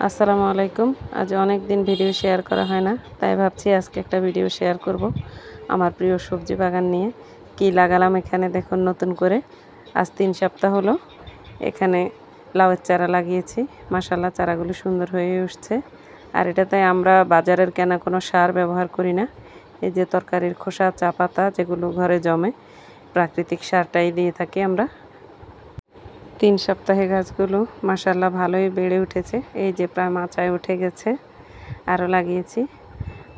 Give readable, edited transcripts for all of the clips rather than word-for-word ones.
আসসালামু আলাইকুম। আজ অনেক দিন ভিডিও শেয়ার করা হয় না, তাই ভাবছি আজকে একটা ভিডিও শেয়ার করব আমার প্রিয় সবজি বাগান নিয়ে। কি লাগালাম এখানে দেখুন নতুন করে। আজ 3 সপ্তাহ হলো এখানে লাউয়ের চারা লাগিয়েছি। মাশাআল্লাহ চারাগুলো সুন্দর হয়ে উঠছে। আর এটাতে আমরা বাজারের কেনা কোনো সার ব্যবহার করি না। এই যে তরকারির খোসা, চা পাতা যেগুলো ঘরে জমে, প্রাকৃতিক সারটাই দিয়ে থাকি আমরা। 3 সপ্তাহে গাছগুলো মাশাআল্লাহ ভালোই বেড়ে উঠেছে। এই যে প্রায় মাচায় উঠে গেছে। আরও লাগিয়েছি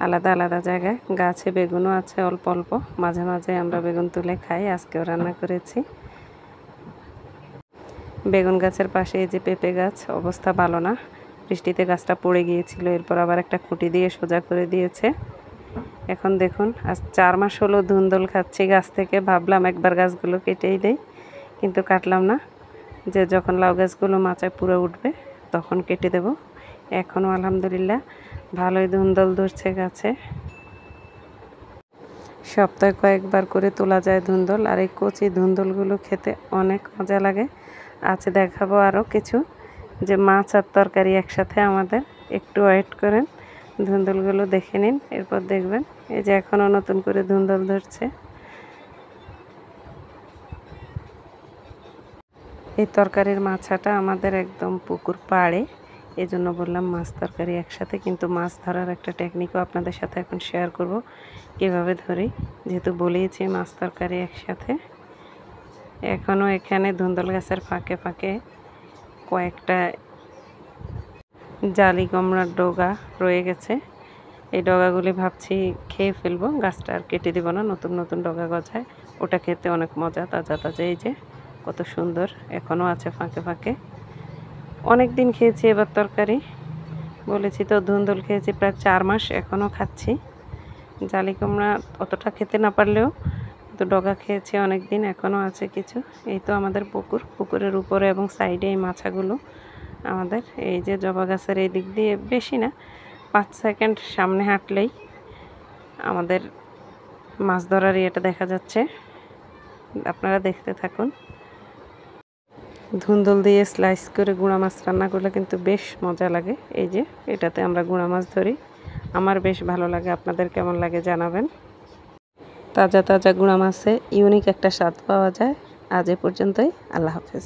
আলাদা আলাদা জায়গায়। গাছে বেগুনও আছে অল্প অল্প, মাঝে মাঝে আমরা বেগুন তুলে খাই। আজকেও রান্না করেছি। বেগুন গাছের পাশে এই যে পেঁপে গাছ, অবস্থা ভালো না, বৃষ্টিতে গাছটা পড়ে গিয়েছিল, এরপর আবার একটা খুঁটি দিয়ে সোজা করে দিয়েছে। এখন দেখুন আজ 4 মাস হলো ধুন্দল খাচ্ছি গাছ থেকে। ভাবলাম একবার গাছগুলো কেটেই দেই, কিন্তু কাটলাম না। যে যখন লাউ গাছগুলো মাচায় পুরো উঠবে তখন কেটে দেব। এখনও আলহামদুলিল্লাহ ভালোই ধুন্দল ধরছে গাছে। সপ্তাহে কয়েকবার করে তোলা যায় ধুন্দল, আর এই কচি ধুন্দলগুলো খেতে অনেক মজা লাগে। আছে দেখাবো আরও কিছু, যে মাছ আর তরকারি একসাথে আমাদের। একটু ওয়েট করেন, ধুন্দলগুলো দেখে নিন, এরপর দেখবেন। এই যে এখনও নতুন করে ধুন্দল ধরছে। এই তরকারির মাছাটা আমাদের একদম পুকুর পাড়ে, এই জন্য বললাম মাছ তরকারি একসাথে। কিন্তু মাছ ধরার একটা টেকনিকও আপনাদের সাথে এখন শেয়ার করব, কীভাবে ধরি, যেহেতু বলেইছি মাছ তরকারি একসাথে। এখনও এখানে ধুন্দল গাছের ফাঁকে ফাঁকে কয়েকটা জালি কুমড়ার ডগা রয়ে গেছে। এই ডগাগুলি ভাবছি খেয়ে ফেলবো, গাছটা আর কেটে দিব না। নতুন নতুন ডগা গজায়, ওটা খেতে অনেক মজা, তাজা তাজা। এই যে কত সুন্দর, এখনও আছে ফাঁকে ফাঁকে। অনেক দিন খেয়েছি এবার তরকারি, বলেছি তো ধুন্দল খেয়েছি প্রায় 4 মাস, এখনও খাচ্ছি। জালি কুমড়া অতটা খেতে না পারলেও তো ডগা খেয়েছি অনেক দিন, এখনও আছে কিছু। এই তো আমাদের পুকুরের উপরে এবং সাইডে এই মাছাগুলো আমাদের। এই যে জবা গাছের এই দিক দিয়ে বেশি না, 5 সেকেন্ড সামনে হাঁটলেই আমাদের মাছ ধরার ইয়েটা দেখা যাচ্ছে। আপনারা দেখতে থাকুন। ধুন্দল দিয়ে স্লাইস করে গুঁড়া মাছ রান্না করলে কিন্তু বেশ মজা লাগে। এই যে এটাতে আমরা গুঁড়া মাছ ধরি, আমার বেশ ভালো লাগে। আপনাদের কেমন লাগে জানাবেন। তাজা তাজা গুঁড়া মাছে ইউনিক একটা স্বাদ পাওয়া যায়। আজ এ পর্যন্তই, আল্লাহ হাফেজ।